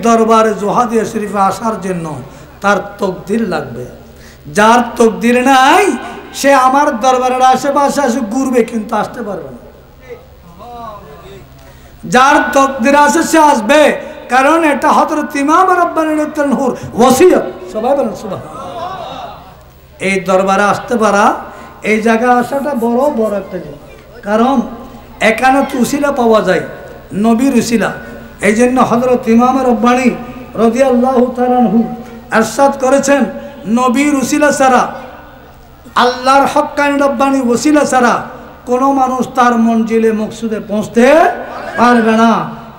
দরবারে জোহাদিয়া শরীফে আসার জন্য তার তকদির লাগবে। যার তকদির নাই সে আমার দরবারের আশেপাশে এসে ঘুরবে কিন্তু আসতে পারবে না। যার তকদির আছে সে আসবে, কারণ এটা হযরত ইমাম রাব্বানী নূর ওসিয়ত। সবাই বলেন সুবহানাল্লাহ। এই দরবারে আসতে পারা, এই জায়গায় আসাটা বড় বড় একটা জিনিস, কারণ এখানে তো উসিলা পাওয়া যায়, নবীর উসিলা। এই জন্য হযরত ইমাম রাব্বানী রাদিয়াল্লাহু তাআলা আনহু ইরশাদ করেছেন, নবীর উসিলা ছাড়া, আল্লাহর হক্কানি রব্বানি ওসিলা ছাড়া কোনো মানুষ তার মঞ্জিলে মকসুদে পৌঁছতে পারবে না।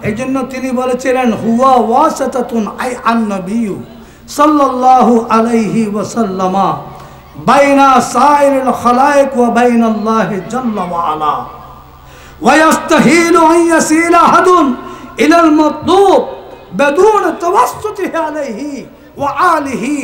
এই জন্য তিনি বলেছিলেন, হুয়া ওয়াসাতাতুন আই আন-নবিয়্যু সাল্লাল্লাহু আলাইহি ওয়াসাল্লামা বাইনা সাইরিল খালায়েক ওয়া বাইনাল্লাহি জাল্লা ওয়া আলা ওয়া ইস্তাহিলু আন ইয়াসিলা আহাদুন ইলাল মাতলুব বিদুন তাওয়াসসুতিহি আলাইহি ওয়া আলিহি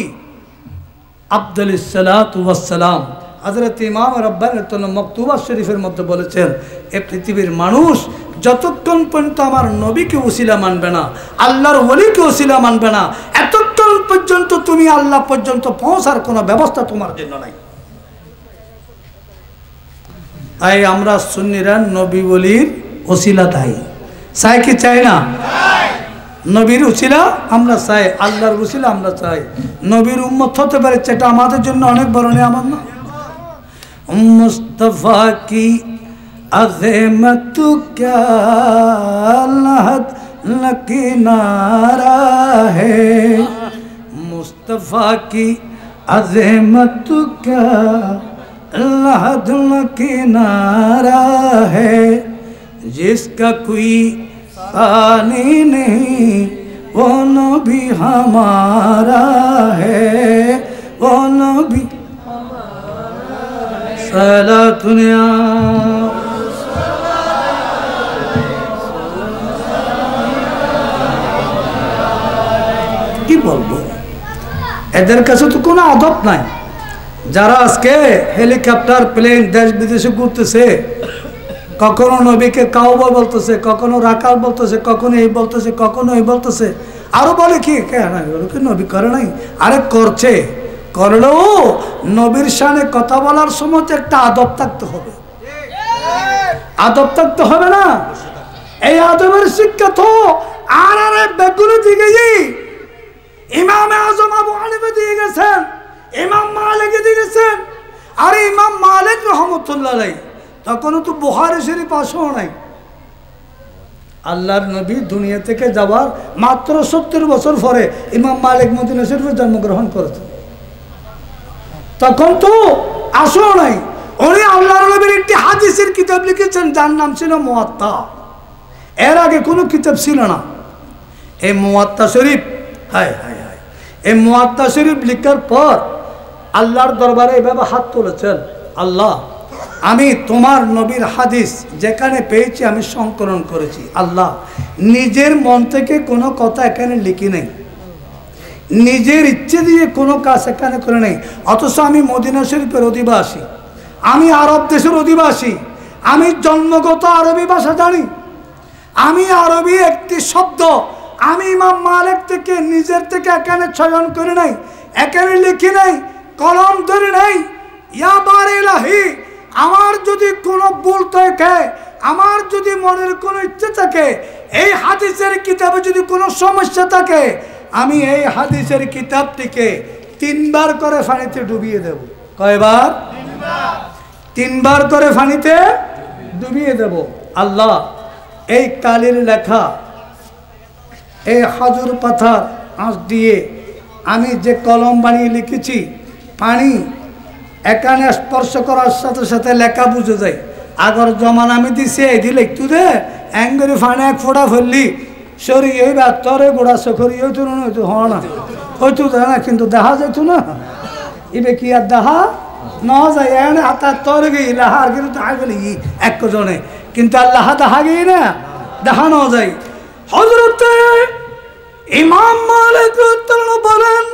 আফদালিস সালাতু ওয়াস সালাম। হযরত ইমাম রাব্বানী মাকতুবা শরীফের মধ্যে বলেছেন, এই পৃথিবীর মানুষ যতক্ষণ পর্যন্ত আমার নবীকে ওসিলা মানবে না, আল্লাহর ওলিকে ওসিলা মানবে না, এতক্ষণ পর্যন্ত তুমি আল্লাহ পর্যন্ত পৌঁছার কোনো ব্যবস্থা তোমার জন্য নাই। তাই আমরা সুন্নিরা নবী ওলির ওসিলা চাই কি চাই না? নবীর উসিলা আমরা চাই, আল্লাহর উসিলা আমরা চাই। নবীর উম্মত হতে পারে, সেটা আমাদের জন্য অনেক বড় নিয়ামত না? মুস্তাফা কি আযমত ক্যা লহদ লকিনারা হে, মুস্তাফা কি আযমত ক্যা লহদ লকিনারা হে, जिसका कोई पानी नहीं वो नबी हमारा है, वो नबी सलातुनिया। কি বলবো, এদের কাছে তো কোনো আদব নাই। যারা আজকে হেলিকপ্টার প্লেন দেশ বিদেশে ঘুরতেছে, কখনো নবীকে কাউবা বলতেছে, কখনো রাকাল বলতেছে, কখনো এই বলতেছে, কখনো এই বলতেছে, আরো বলে কি নবী করে নাই। আরে করছে, করলেও নবীর শানে কথা বলার সময় একটা আদব থাকতে হবে, আদব থাকতে হবে না? এই আদবের শিক্ষা তো আর বেগুলো দিকে ইমাম আজম আবু হানিফা দিয়ে গেছেন, ইমাম মালিক দিয়ে গেছেন। আরে ইমাম মালিক রহমতুল্লাহ আলাইহি তখনও তো বুখারী শরীফ আসো নাই। আল্লাহর নবী দুনিয়া থেকে যাওয়ার মাত্র 70 বছর পরে ইমাম মালিক মদিনা শরীফে জন্মগ্রহণ করেছেন, তখন তো আসো নাই। উনি আল্লাহর নবীর একটি হাদিসের কিতাব লিখেছেন, যার নাম ছিল মুয়াত্তা। এর আগে কোনো কিতাব ছিল না। এই মুয়াত্তা শরীফ, হায় হায় হায়, এই মুয়াত্তা শরীফ লিখার পর আল্লাহর দরবারে এভাবে হাত তুলেছেন, আল্লাহ আমি তোমার নবীর হাদিস যেখানে পেয়েছি আমি সংকলন করেছি। আল্লাহ নিজের মন থেকে কোনো কথা এখানে লিখি নেই, নিজের ইচ্ছে দিয়ে কোনো কাজ এখানে করে নেই। অথচ আমি মদিনা শরীফের অধিবাসী, আমি আরব দেশের অধিবাসী, আমি জন্মগত আরবি ভাষা জানি, আমি আরবি একটি শব্দ আমি ইমাম মালিক থেকে নিজের থেকে এখানে চয়ন করে নাই, এখানে লিখি নাই, কলম ধরে নাই। ইয়া বারে ইলাহি, আমার যদি কোনো ভুল থাকে, আমার যদি মনের কোনো ইচ্ছে থাকে, এই হাদিসের কিতাবে যদি কোনো সমস্যা থাকে, আমি এই হাদিসের কিতাবটিকে 3 বার করে পানিতে ডুবিয়ে দেব। কয়বার? 3 বার করে পানিতে ডুবিয়ে দেব। আল্লাহ এই কালির লেখা, এই হাজুর পাথর আঁচ দিয়ে আমি যে কলম বানিয়ে লিখেছি, পানি এখানে স্পর্শ করার সাথে সাথে লেখা বুঝে যায়। আগর জমান আমি দিছি এই দিলে একটু দে অ্যাঙ্গরি ফানে এক ফোটা ফেললি সরিয়ে তরে গোড়া সখরি হইতো না, হইতো হ না, হইতো না, কিন্তু দেখা যেত না। এবে কি আর দেখা ন যায়, এনে হাতার তরে গিয়ে লাহার কিন্তু দেখা গেলে একজনে, কিন্তু আর লাহা দেখা গিয়ে না, দেখা ন যায়। হযরত ইমাম মালিক বলেন,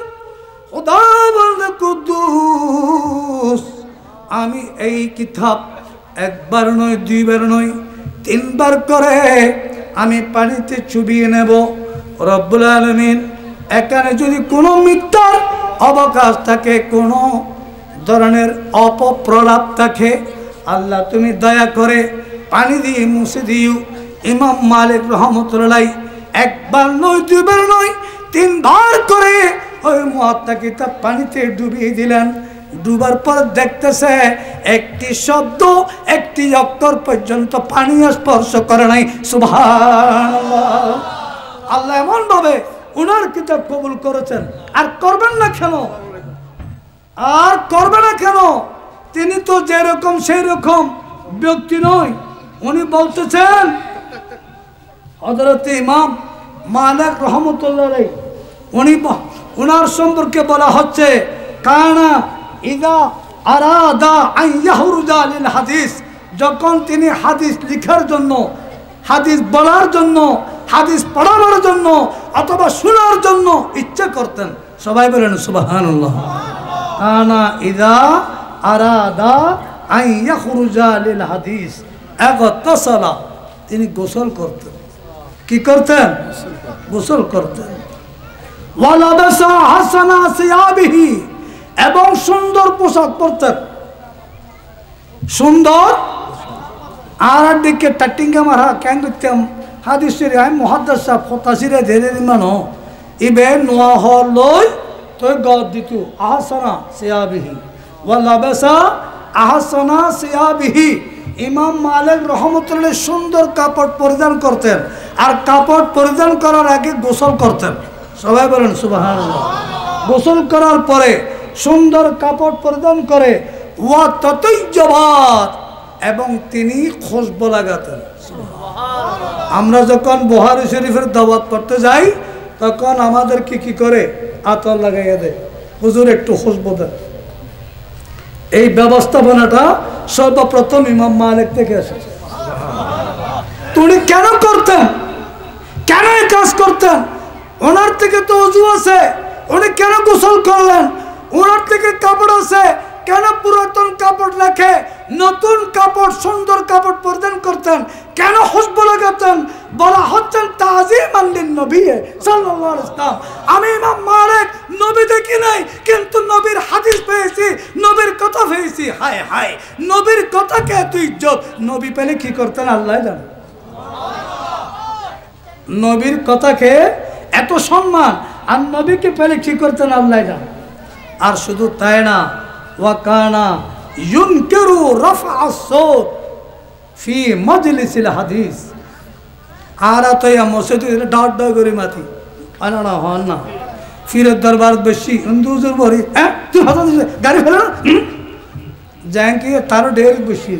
খুদা বন্দে কুদ্দুস, আমি এই কিতাব 1 বার নয়, 2 বার নয়, 3 বার করে আমি পানিতে চুবিয়ে নেব। রব্বুল আলামিন এখানে যদি কোনো মিথ্যার অবকাশ থাকে, কোনো ধরনের অপপ্রলাপ থাকে, আল্লাহ তুমি দয়া করে পানি দিয়ে মুছে দিও। ইমাম মালিক রহমতুল্লাহ একবার নয়, দুইবার নয়, তিনবার করে ওই মুয়াত্তা কিতাব পানিতে ডুবিয়ে দিলেন। ডুবার পর দেখতেছে একটি শব্দ, একটি অক্ষর পর্যন্ত পানি স্পর্শ করে নাই। সুবহানাল্লাহ। আল্লাহ এমন ভাবে উনার কিতাব কবুল করেছেন। আর করবেন না কেন? আর করবে না কেন? তিনি তো যেরকম সেই রকম ব্যক্তি নয়। উনি বলতেছেন, হযরত ইমাম মালিক রহমতুল্লাহ আলাইহি, উনার সম্পর্কে বলা হচ্ছে, কানা ইদা আরাদা আন ইয়াহরুজা লিল হাদিস, যখন তিনি হাদিস লিখার জন্য, হাদিস বলার জন্য, হাদিস পড়াবার জন্য অথবা শোনার জন্য ইচ্ছা করতেন। সবাই বলেন সুবহানাল্লাহ। কানা ইদা আরাদা আন ইয়াখরুজা লিল হাদিস আগতাসালা, তিনি গোসল করতেন। কি করতেন? গোসল করতেন। ওয়ালাবাসা হাসানা সিয়াবিহি, এবং সুন্দর পোশাক পরতেন। সুন্দর। আর দিকে টাটিঙ্গা মারা কেন দেখতাম হাদিসের আমি মুহাদ্দিস সাহেব ফতাসিরে ধীরে মানো ইবে নোয়া হলই তো গদ দিতু আহসানা সিয়াবিহি ওয়ালাবাসা আহসানা সিয়াবিহি। ইমাম মালিক রহমতুল্লাহ সুন্দর কাপড় পরিধান করতেন, আর কাপড় পরিধান করার আগে গোসল করতেন। সবাই বলেন সুবহানাল্লাহ। গোসল করার পরে সুন্দর কাপড় পরিধান করে ওয়া তাতাইয়াবাত, এবং তিনি খুশবু লাগাতেন। আমরা যখন বুখারী শরীফের দাওয়াত পড়তে যাই তখন আমাদের কি করে আতর লাগাইয়া দেয়, হুজুর একটু খুশবু দেন। এই ব্যবস্থাপনাটা সর্বপ্রথম ইমাম মালিক থেকে এসেছে। উনি কেন করতেন? কেন এই কাজ করতেন? ওনার থেকে তো ওযু আছে, উনি কেন গোসল করলেন? ওনার থেকে কাপড় আছে, কেন পুরাতন কাপড় রেখে নতুন কাপড়, সুন্দর কাপড় পরিধান করতেন? কেন খুশবু লাগাতেন? বলা হচ্ছেন তাজিমান লিন নবী সাল্লাল্লাহু আলাইহি ওয়াসাল্লাম। আমি ইমাম মালিক নবী দেখি নাই, কিন্তু নবীর হাদিস পেয়েছি, নবীর কথা পেয়েছি। হায় হায়, নবীর কথাকে এত ইজ্জত, নবী পেলে কি করতেন আল্লাহ জানে। নবীর কথাকে এত সম্মান, আর নবীকে পেলে কি করতেন আল্লাহ জানে। আর শুধু তাই না, ওয়াকানা ইউনকিরু রাফআস সাউত ফি মাজলিসিল হাদিস। আর আতয়া মসজিদে ডাট ডাট করে মাথি আনা না হন না ফিরের দরবার বেশি হিন্দুজুর বড়ি হ্যাঁ তুই হাসান গাড়ি ফেলে না যাঙ্কি তারও ঢের বেশি।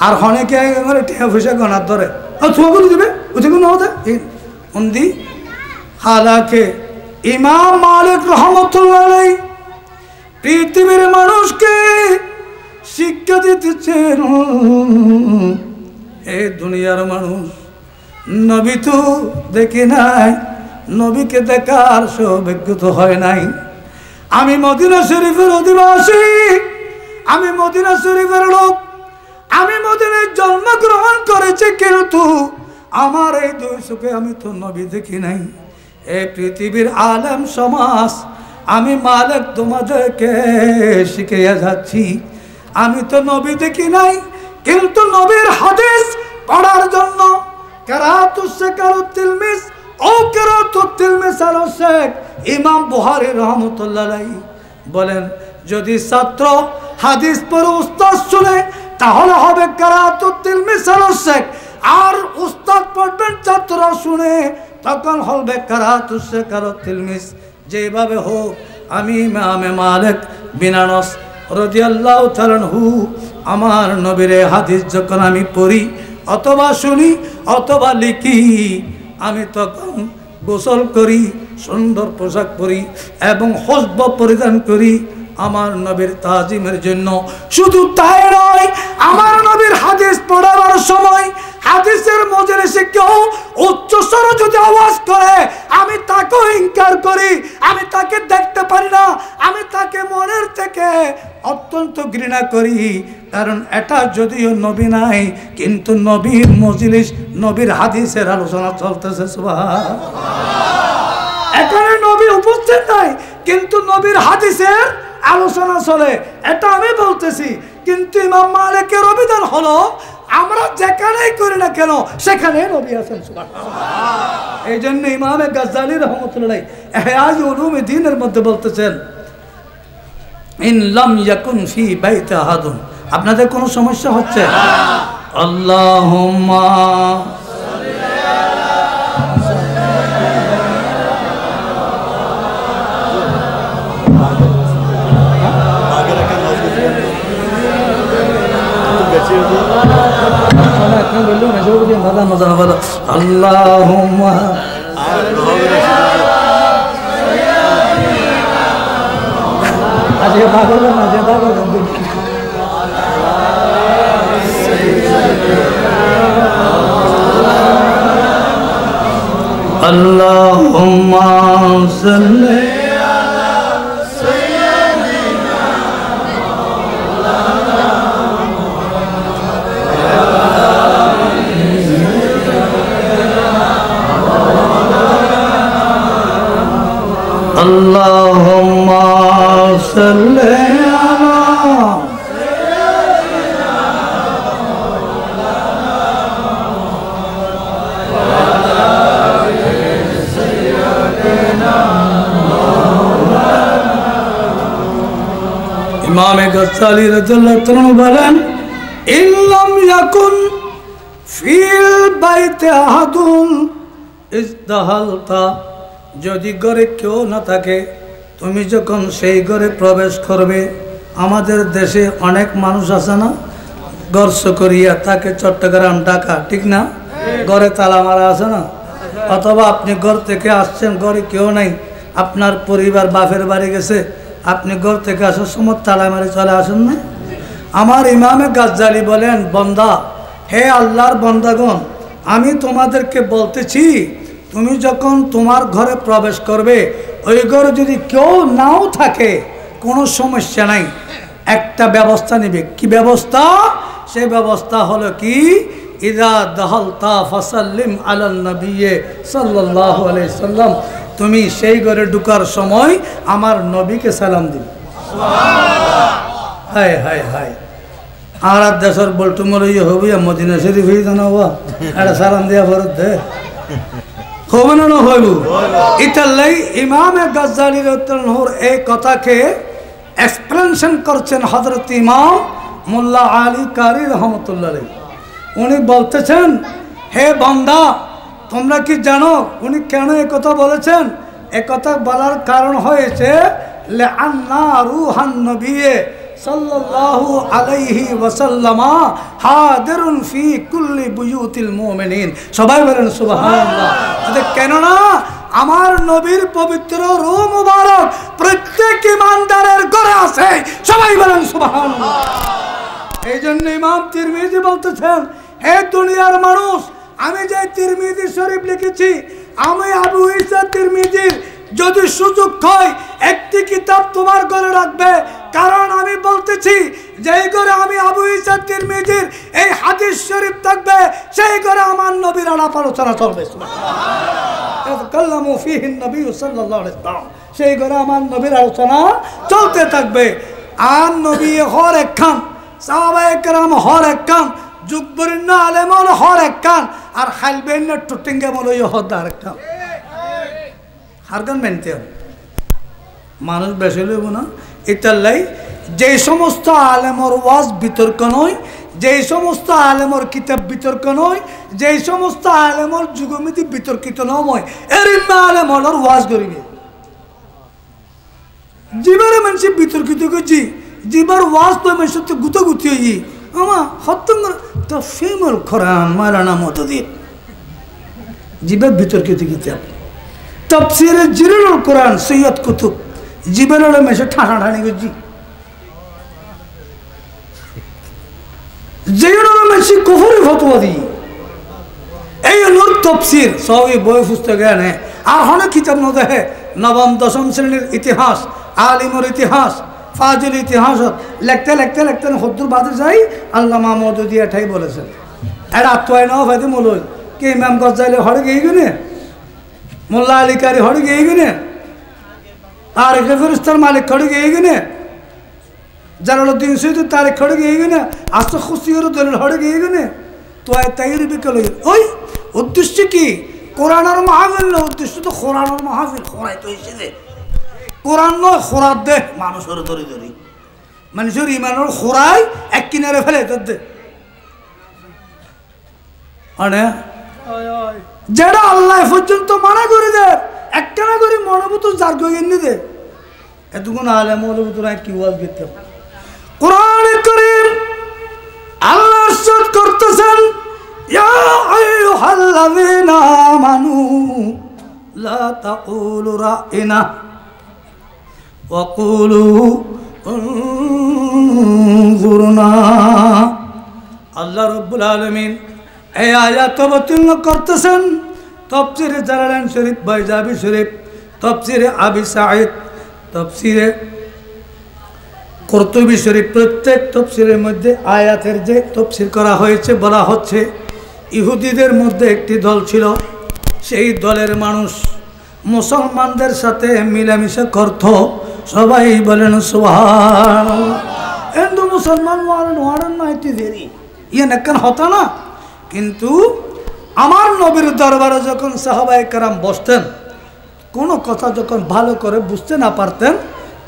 আর অনেকে মানে টিয়া পয়সা গনার ধরে ছোয়াগুলো দিবে ওই কোনো হতে উন্দি। হালাকে ইমাম মালিক রহমতুল্লাহ আলাইহি পৃথিবীর মানুষকে শিক্ষা দিতেছেন, এই দুনিয়ার মানুষ নবী তো দেখে নাই, নবীকে দেখার সৌভাগ্য তো হয় নাই। আমি মদিনা শরীফের অধিবাসী, আমি মদিনা শরীফের লোক, আমি মদিনায় জন্মগ্রহণ করেছি, কিন্তু আমার এই দুই চোখে আমি তো নবী দেখি নাই। এই পৃথিবীর আলেম সমাজ, আমি মালিক তোমাদেরকে শিখিয়ে যাচ্ছি, আমি তো নবী দেখি নাই, কিন্তু নবীর হাদিস পড়ার জন্য কিরাতুস শিকারুত তিলমিজ ও কিরাতুত তিলমিজ আল শেখ ইমাম বুখারী রহমাতুল্লাহ আলাইহি বলেন, যদি ছাত্র হাদিস পড়ে উস্তাদ শুনে তাহলে হবে কিরাতুত তিলমিজ আল শেখ, আর উস্তাদ পড়বেন ছাত্র শুনে তখন হবে কিরাতুস শিকারুত তিলমিজ। যেভাবে হোক আমি ইমাম মালিক বিন আনাস রাদিয়াল্লাহু তাআলা আনহু আমার নবীর হাদিস যখন আমি পড়ি অথবা শুনি অথবা লিখি, আমি তখন গোসল করি, সুন্দর পোশাক পরি এবং খুশবু পরিধান করি আমার নবীর তাজিমের জন্য। শুধু তাই নয়, আমার নবীর হাদিস পড়াবার সময় হাদিসের মজলিসে কেউ উচ্চ স্বরে যদি আওয়াজ করে আমি তাকেও ইনকার করি, আমি তাকে দেখতে পারি না, আমি তাকে মনের থেকে অত্যন্ত ঘৃণা করি। কারণ এটা যদিও নবী নাই, কিন্তু নবীর মজলিস, নবীর হাদিসের আলোচনা চলতেছে। সুবহানাল্লাহ। এখানে নবী উপস্থিত নাই, কিন্তু নবীর হাদিসের আলোচনা চলে, এটা আমি বলতেছি। কিন্তু ইমাম মালিকের অভিধান হলো আমরা যেখানেই করি না কেন সেখানে নবী আছেন। সুবহানাল্লাহ। এই জন্য ইমাম গাজ্জালী রাহমাতুল্লাহ ইহয়া উলুমিদ্দিনের মধ্যে বলতেছেন, ইন লাম ইয়াকুন ফি বাইতি আহাদুন। আপনাদের কোনো সমস্যা হচ্ছে? আল্লাহুম্মা আল্লাহুম্মা আজকে পাগল না, যে পাগল আল্লাহুম্মা সাল্লি Allahumma salli ala Imam Ghazali radhiyallahu anhu বলেন, ইল্লাম ইয়াকুন ফিল বাইতি আহাদুন ইজদাহালতা, যদি ঘরে কেউ না থাকে, তুমি যখন সেই ঘরে প্রবেশ করবে, আমাদের দেশে অনেক মানুষ আছে না, গর্ষ করিয়া তাকে চট্টগ্রাম, ঢাকা, ঠিক না, ঘরে তালা মারা আছে না, অথবা আপনি ঘর থেকে আসছেন, ঘরে কেউ নাই, আপনার পরিবার বাপের বাড়ি গেছে, আপনি ঘর থেকে আসার সময় তালা মারি চলে আসেন না। আমার ইমামে গাজ্জালি বলেন, বন্দা, হে আল্লাহর বন্দাগণ, আমি তোমাদেরকে বলতেছি, তুমি যখন তোমার ঘরে প্রবেশ করবে, ওই ঘরে যদি কেউ নাও থাকে কোনো সমস্যা নাই, একটা ব্যবস্থা নেবে। কি ব্যবস্থা? সেই ব্যবস্থা হলো কি, ইযা দাখালতা ফাসাল্লিম আলান নবী সাল্লাল্লাহু আলাইহি সাল্লাম, তুমি সেই ঘরে ঢোকার সময় আমার নবীকে সালাম দিবে। সুবহানাল্লাহ। হায় হায় হায়, আর দেশের বলটুমর হবে মদিনা শরীফ হয়ে জানাবা, একটা সালাম দিয়া ফরত দে হবে না হইব। ইতাল্লাই ইমামে গাজ্জালী রাদিয়াল্লাহু আনহুর এই কথাকে এক্সপ্লেনেশন করছেন হযরত ইমাম মোল্লা আলী কারি রহমতুল্লাহ আলাইহি। উনি বলতেছেন, হে বান্দা, তোমরা কি জানো উনি কেন এই কথা বলেছেন? এই কথা বলার কারণ হয়েছে, লিআন্না রূহান নবী সাল্লাল্লাহু আলাইহি ওয়াসাল্লাম হাদিরুন ফি কুল্লি বুয়ুতিল মুমিনিন। সবাই বলেন সুবহানাল্লাহ। কেননা আমার নবীর পবিত্র রূহ মুবারক প্রত্যেক ইমানদারের ঘরে আছে। সবাই বলেন সুবহানাল্লাহ। এই জন্য ইমাম তিরমিজি বলতেছেন, হে দুনিয়ার মানুষ, আমি যে তিরমিজি শরীফ লিখেছি, আমি আবু ঈসা তিরমিজির যদি সুযোগ হয় একটি কিতাব তোমার ঘরে রাখবে, কারণ আমি বলতেছি যেই ঘরে আমি আবু ঈসা তিরমিজির এই হাদিস শরীফ থাকবে, সেই ঘরে আমার নবীর আলাপ আলোচনা চলবে। কাল্লামু ফীহি নবী সাল্লাল্লাহু আলাইহি ওয়াসাল্লাম, সেই ঘরে আমার নবীর আলোচনা চলতে থাকবে। আর নবী হর একখান, সাহাবায়ে কেরাম হর একখান, যুগবরিন্য আলেমল হর একখান, আর খালবেন্য টুটিঙ্গে মলই হদার একখান। হারগান মেনতে মানুষ বেশি লইব না। ইতাল্লাই যে সমস্ত আলেমর ওয়াজ বিতর্ক নয়, যেই সমস্ত আলেমর কিতাব বিতর্ক নয়, যেই সমস্ত আলেমর যুগমিতি বিতর্কিত নয়, এর আলেমর ওয়াজ করিবে। জীবারে মানুষ বিতর্কিত করছি, জীবার ওয়াজ তো মানুষের তো গুতাগুতি হই আমা হত্যঙ্গ তো ফেমল খরান মারানা মতো দিয়ে জীবের বিতর্কিত কিতাব তাফসীরে জিলালুল কোরআন সৈয়দ কুতুব জীবের মেশে ঠাঁটাঠানি করছি, যেগুলো মেশি কুফরি ফতোয়া দিই। এই হলো তাফসীর, সবই বই পুস্তকে আনে আর হনে কিতাব ন দেখে নবম দশম শ্রেণীর ইতিহাস আলিমর ইতিহাস ফাজিল ইতিহাস লিখতে লিখতে লিখতে হদ্দুর বাদে যাই আল্লামা মওদুদি এটাই বলেছেন এর আত্মায় নাও ফাইদে মূলই কে ইমাম গজ্জালি হড়ে গিয়ে গুনে মোল্লা আলী কারি হড়ে গিয়ে গুনে আর ফেরিস্তার মালিক হড়ে গিয়ে গুনে জালালউদ্দিন সৈয়দ তারিখ হড়ে গিয়ে গুনে আস্ত খুশির দলিল হড়ে গিয়ে গুনে তো তাইর বিকল ওই উদ্দেশ্য কি কোরআন আর মাহফিল না উদ্দেশ্য তো কোরআন আর মাহফিল খোরাই তো এসেছে কোরআন নয় খোরাত দে মানুষের ধরে ধরি মানুষের ইমানের খোরাই এক কিনারে ফেলে তোর দে যেটা আল্লাহ পর্যন্ত মানা করে দে একখানা করে মনোভূত যার গিয়ে দে এতক্ষণ আলে মনোভূত না কি ওয়াজ দিতে কোরআন কারীম আল্লাহ ইরশাদ করতেছেন ইয়া আইয়ুহাল্লাযীনা আমানু লা তাকুলু রাইনা ওয়া কুলু উনজুরনা আল্লাহ রাব্বুল আলামিন এই আয়াত অবতীর্ণ করতেছেন তাফসীরে জালালাইন শরীফ বাইজাবি শরীফ তাফসীরে আবি সাঈদ তাফসীরে কুরতুবী শরীফ প্রত্যেক তাফসীরের মধ্যে আয়াতের যে তাফসীর করা হয়েছে বলা হচ্ছে ইহুদিদের মধ্যে একটি দল ছিল সেই দলের মানুষ মুসলমানদের সাথে মিলামিশা করত সবাই বলেন সুবহানাল্লাহ হিন্দু মুসলমান ওয়ারেন না এটি দেরি ইয়ে নেকান হতো না কিন্তু আমার নবীর দরবারে যখন সাহাবায়ে কেরাম বসতেন কোনো কথা যখন ভালো করে বুঝতে না পারতেন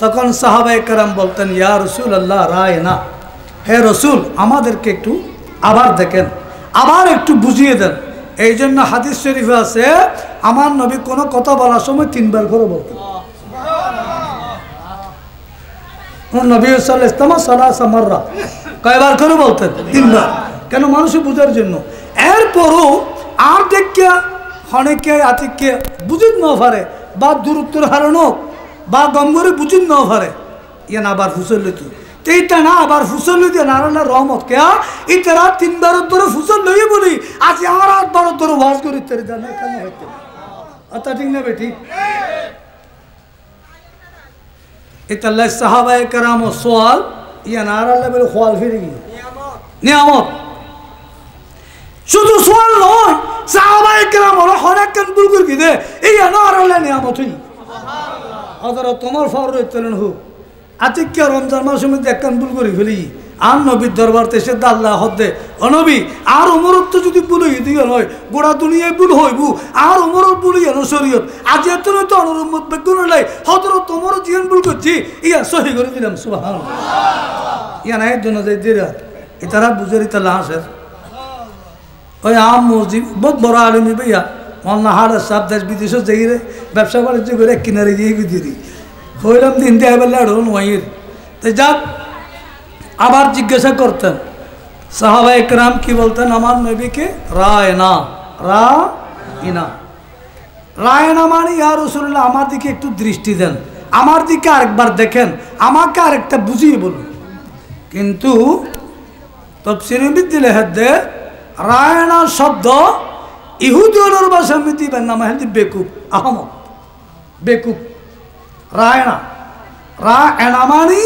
তখন সাহাবায়ে কেরাম বলতেন ইয়া রাসূলুল্লাহ রায়না হে রসুল আমাদেরকে একটু আবার দেখেন আবার একটু বুঝিয়ে দেন এই জন্য হাদিস শরীফে আছে আমার নবী কোনো কথা বলার সময় তিনবার করে বলতেন নবী সাল্লাল্লাহু আলাইহি ওয়াসাল্লাম সালাসা মাররা কয়বার করে বলতেন তিনবার কেন মানুষের বুঝার জন্য এরপরও আর দেখিয়া অনেকে আতিকে বুঝিত ন পারে বা দূরত্বের হারণ হোক বা গম্বরে বুঝিত ন পারে ইয়ান আবার ফুসল লইত এইটা না আবার ফুসল লইতে নারায়ণের রহমত কে ইতারা তিনবারের ধরে ফুসল লইয়ে বলি আজ আর 8 বারের ধরে ওয়াজ করি তেরে জানা কেন হইতে আতা ঠিক না বেটি ইতাল্লাহ সাহাবায়ে কেরাম সওয়াল ইয়া নারায়ণ বলে খোয়াল ফিরে গিয়ে নিয়ামত শুধু সোয়াল নয় সাহাবায়ে কেরাম হলো হনাকান বুলগুর কি দে এই নারায়ণ নিয়ামত হই সুবহানাল্লাহ তোমার ফর চলেন হো আতিক্য রমজান মাসের মধ্যে একখান ভুল করে ফেলি আর নবীর দরবার এসে আল্লাহ হদে অনবী আর উমরত্ব যদি ভুল হই দিয়ে নয় গোড়া দুনিয়ায় ভুল হইব আর উমরত ভুল ইয়া শরীয়ত আজ এত তো অনুরম্মত বেগুন লাই হযরত তোমার জীবন ভুল করছি ইয়া সহি করে দিলাম সুবহানাল্লাহ ইয়া নাই জন্য যে দিরা এটারা বুঝেরি তালা আছে ওই আম মসজিদ বহুত বড় আলিমি ভাইয়া মন্না হাড় সব দেশ বিদেশে যাই রে ব্যবসা বাণিজ্য করে কিনারে গিয়ে দিদি হইলাম দিন দিয়ে বেলা নয়ের তো যাক আবার জিজ্ঞাসা করতেন সাহাবায়ে কেরাম কি বলতেন আমার নবীকে রায়না রায়না রায়না মানে ইয়া রাসূলুল্লাহ আমার দিকে একটু দৃষ্টি দেন আমার দিকে আরেকবার দেখেন আমাকে আরেকটা বুঝিয়ে বলুন কিন্তু তাফসীরে বিদ্যা লেখে রায়না শব্দ ইহুদিদের ভাষা মিতি বান্না মাহদি বেকুব আহমদ বেকুব রায়না রায়না মানে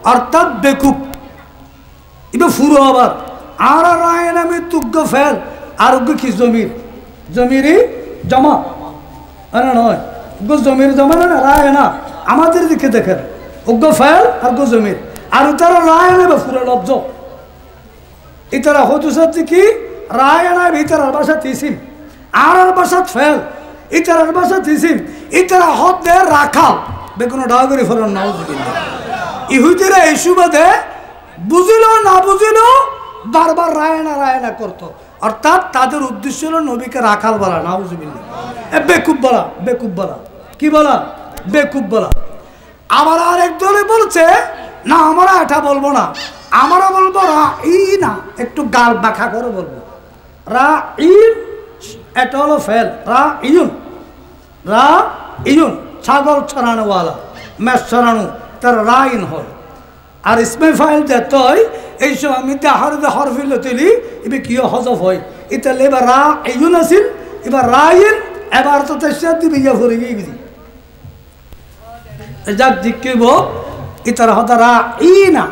অর্থাৎ বেকুব ইবে ফুরো আবার আর রায়না মে তুগ্গ ফেল আর কি জমির জমিরি জমা আরে নয় গো জমির জমা না রায়না আমাদের দিকে দেখেন উগ্র ফেল আর গো জমির আর তারা রায়না বা ফুরো লব্জ ইতারা হতুসাত কি রায়না ভিতরার ভাষা তিসিম আর ভাষা ফেল ইতারার ভাষা তিসিম ইতারা হদ দে রাখাল বেগুন ডাগরি ফরন নাউজুবিল্লাহ ইহুদিরা এই সুবাদে বুঝিল না বুঝিল বারবার রায়না রায়না করতো অর্থাৎ তাদের উদ্দেশ্য হলো নবীকে রাখাল বলা নাউজুবিল্লাহ বেকুব বলা বেকুব বলা কি বলা বেকুব বলা আবার আরেক দলে বলছে না আমরা এটা বলবো না আমরা বলবো রাইনা একটু গাল বাঁকা করে বলবো রাইন এটা হলো ফেল রাইন ছাগল ছড়ানোওয়ালা মেষ ছড়ানো তার রাইন হয় আর ইসমে ফাইল দেতই এই সময় আমি দেহারে হরফিল তুলি এবার কি হজফ হয় এটা এবার রাইন আসিল এবার রাইন এবার তো তেসার দিবি গিয়া ভরে গিয়ে গেছি যাক জিজ্ঞেব ইতার হতা রা ই না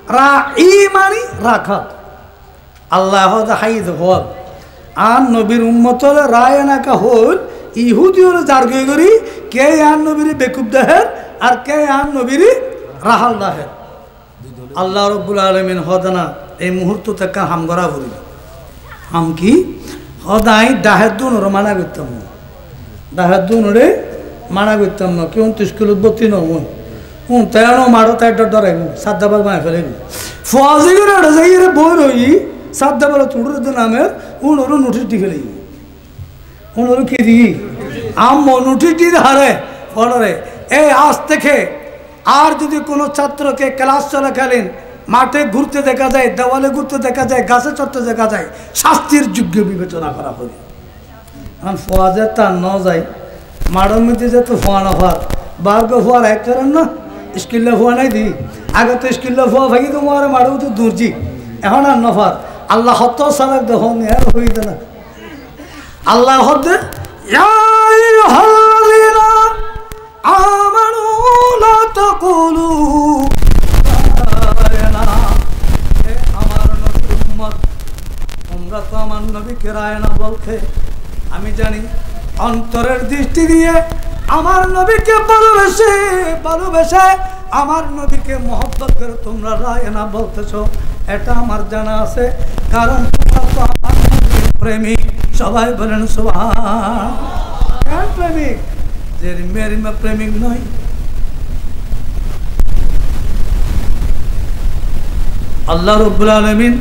রা ই মানি রাখা আল্লাহ হতা হাইদ হল আর নবীর উম্মত হলে রায় নাকা হল ইহুদি হলে যার গিয়ে করি কে আর নবীর বেকুব দেহের আর কে আর নবীর রাহাল দাহের আল্লাহ রব্বুল আলমিন হদানা এই মুহূর্ত থেকে হাম করা ভরি হাম কি হদাই ডাহের দুন ওরা মানা করতাম না ডাহের দুন ওরে মানা করতাম না কেউ তো স্কুলত ভর্তি নয় তেনো মারো তাই ডরাই সাদ্দাবার মায় ফেলে ফজি করে ওটা যাই রে বই রই সাদ্দাবার তুড়ুর নামের ওর নোটিশ দি ফেলে ওর কি দি আম নোটিশ দি হারে পড়ে এই আজ থেকে আর যদি কোনো ছাত্রকে ক্লাস চলাকালীন মাঠে ঘুরতে দেখা যায় দেওয়ালে ঘুরতে দেখা যায় গাছে চড়তে দেখা যায় শাস্তির যোগ্য বিবেচনা করা হবে কারণ ফোয়াজে তার ন যায় মাঠের মধ্যে যে তো ফোয়ানো হওয়ার বারগো ফোয়ার এক করেন না স্কিল্লে ফোয়া নাই দি আগে তো স্কিল্লে ফোয়া ভাগি তো মারে মাঠেও তো দূরজি এখন আর নফার আল্লাহ হত সালাক দেখুন আর হইতে না আল্লাহ হতে তোমরা তো আমার নবীকে রায় না বলতে আমি জানি অন্তরের দৃষ্টি দিয়ে আমার নবীকে ভালোবেসে আমার নবীকে মহব্বত করে তোমরা রায় না বলতেছ এটা আমার জানা আছে কারণ তোমরা তো আমার নবীর প্রেমিক সবাই বলেন সুবহান প্রেমিক যে মেরি প্রেমিক নয় আল্লাহ রাব্বুল আলামিন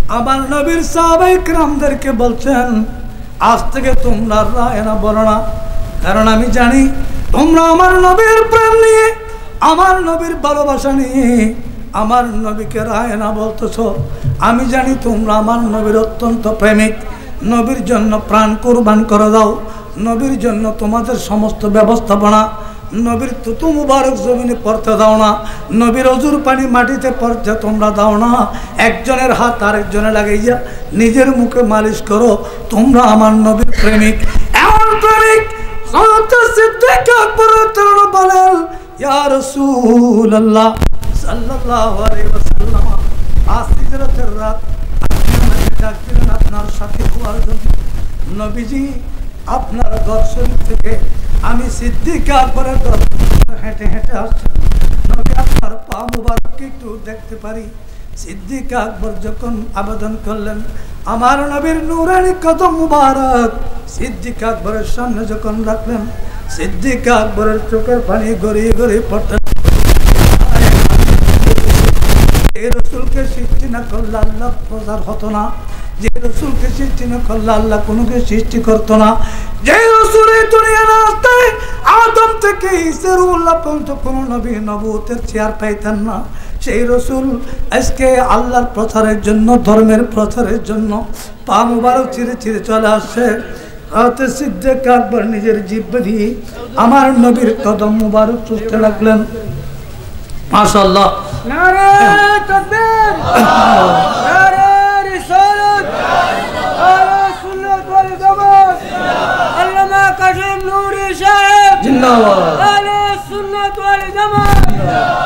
আমার নবীর সাহাবায়ে কিরামদেরকে বলছেন আজ থেকে তোমরা রায় না বলো না কারণ আমি জানি তোমরা আমার নবীর প্রেম নিয়ে আমার নবীর ভালোবাসা নিয়ে আমার নবীকে রায় না বলতেছ আমি জানি তোমরা আমার নবীর অত্যন্ত প্রেমিক নবীর জন্য প্রাণ কুরবান করে দাও নবীর জন্য তোমাদের সমস্ত ব্যবস্থাপনা নবীর তুতু মুবারক জমিনে পড়তে দাও না নবীর অজুর পানি মাটিতে পড়তে তোমরা দাও না একজনের হাত আরেকজনে লাগাইয়া নিজের মুখে মালিশ করো তোমরা আমার নবীর প্রেমিক এমন প্রেমিক সিদ্দিক আকবর বলেন ইয়া রাসূলুল্লাহ সাল্লাল্লাহু আলাইহি ওয়াসাল্লাম আজ হিজরতের রাত আপনার সাথে হওয়ার জন্য নবীজি আপনার ঘর শরীফ থেকে আমি সিদ্দিক আকবরের ঘর হেঁটে হেঁটে আসছি নবী আপনার পা মুবারক একটু দেখতে পারি সিদ্দিক আকবর যখন আবেদন করলেন আমার নবীর নূরানি কদম মুবারক সিদ্দিক আকবরের সামনে যখন রাখলেন সিদ্দিক আকবরের চোখের পানি গড়িয়ে গড়িয়ে পড়তেন এই রসুলকে সৃষ্টি না করলে আল্লাহ প্রচার হতো না যে রসুলকে সৃষ্টি না করলে আল্লাহ কোনোকে সৃষ্টি করতো না যে রসুল এই দুনিয়ার রাস্তায় আদম থেকে ইসরাউল্লাহ পর্যন্ত কোনো নবী নবুয়তের চেয়ার পাইতেন না সেই রসুল আজকে আল্লাহর প্রচারের জন্য ধর্মের প্রচারের জন্য পা মুবারক চিরে চিরে চলে আসছে হযরত সিদ্দিক আকবর নিজের জিহ্বা দিয়ে আমার নবীর কদম মুবারক চুষতে লাগলেন মাশাআল্লাহ নারে তাকবীর নারে রিসালাত আলা সুন্নাত ওয়াল জামাত আল্লামা কাশিম নূরি সাহেব জিন্দাবাদ আলা সুন্নাত ওয়াল জামাত